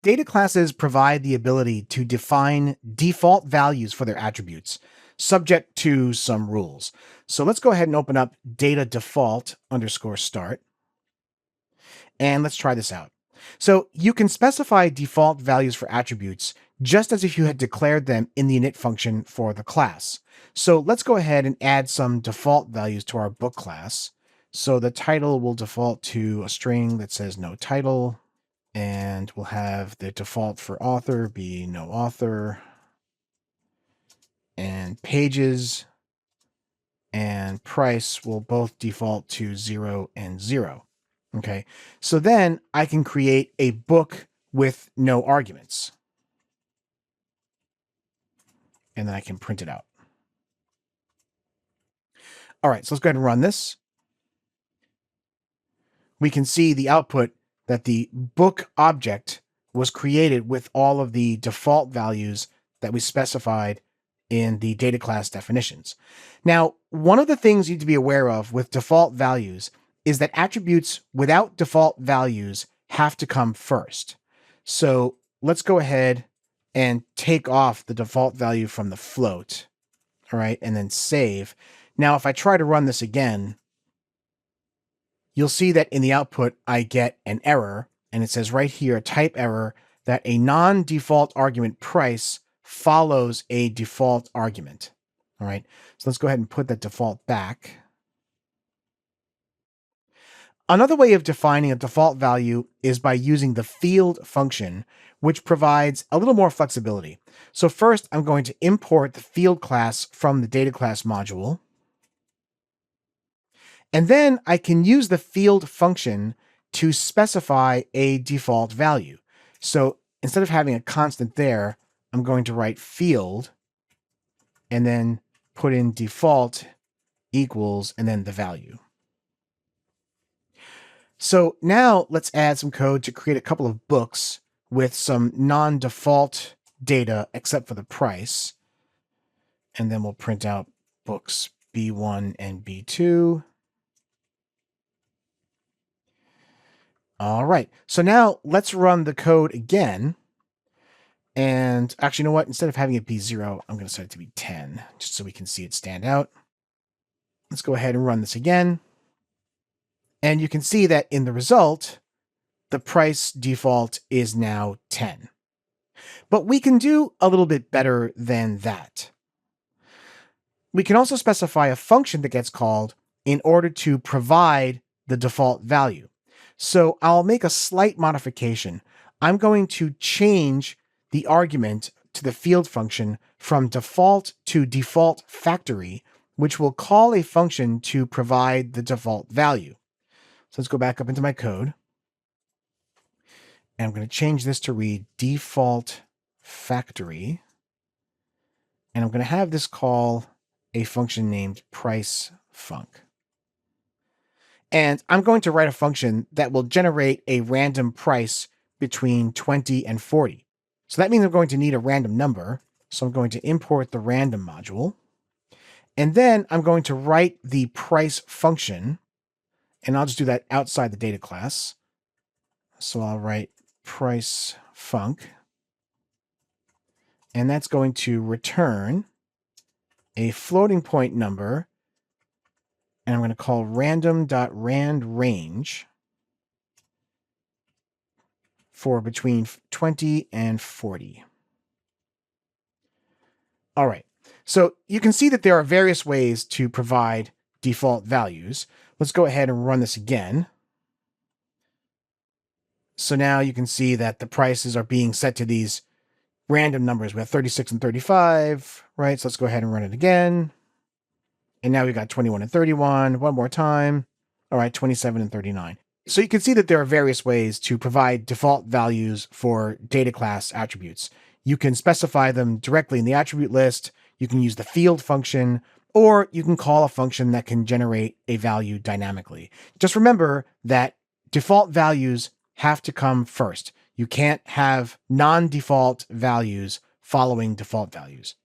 Data classes provide the ability to define default values for their attributes, subject to some rules. So let's go ahead and open up data default underscore start. And let's try this out. So you can specify default values for attributes just as if you had declared them in the init function for the class. So let's go ahead and add some default values to our book class. So the title will default to a string that says no title, and we'll have the default for author be no author, and pages and price will both default to 0 and 0. Okay, so then I can create a book with no arguments. And then I can print it out. All right, so let's go ahead and run this. We can see the output that the book object was created with all of the default values that we specified in the data class definitions. Now, one of the things you need to be aware of with default values is that attributes without default values have to come first. So let's go ahead and take off the default value from the float, all right, and then save. Now, if I try to run this again, you'll see that in the output, I get an error, and it says right here, type error, that a non-default argument price follows a default argument. All right, so let's go ahead and put that default back. Another way of defining a default value is by using the field function, which provides a little more flexibility. So first, I'm going to import the field class from the data class module. And then I can use the field function to specify a default value. So instead of having a constant there, I'm going to write field and then put in default equals and then the value. So now let's add some code to create a couple of books with some non-default data except for the price. And then we'll print out books B1 and B2. All right, so now let's run the code again. And actually, you know what? Instead of having it be 0, I'm going to set it to be 10, just so we can see it stand out. Let's go ahead and run this again. And you can see that in the result, the price default is now 10. But we can do a little bit better than that. We can also specify a function that gets called in order to provide the default value. So I'll make a slight modification. I'm going to change the argument to the field function from default to default factory, which will call a function to provide the default value. So let's go back up into my code. And I'm going to change this to read default factory. And I'm going to have this call a function named price func. And I'm going to write a function that will generate a random price between 20 and 40. So that means I'm going to need a random number. So I'm going to import the random module. And then I'm going to write the price function. And I'll just do that outside the data class. So I'll write price func. And that's going to return a floating point number. And I'm going to call random.randrange for between 20 and 40. All right, so you can see that there are various ways to provide default values. Let's go ahead and run this again. So now you can see that the prices are being set to these random numbers. We have 36 and 35, right? So let's go ahead and run it again. And now we've got 21 and 31. One more time. All right, 27 and 39. So you can see that there are various ways to provide default values for data class attributes. You can specify them directly in the attribute list. You can use the field function, or you can call a function that can generate a value dynamically. Just remember that default values have to come first. You can't have non-default values following default values.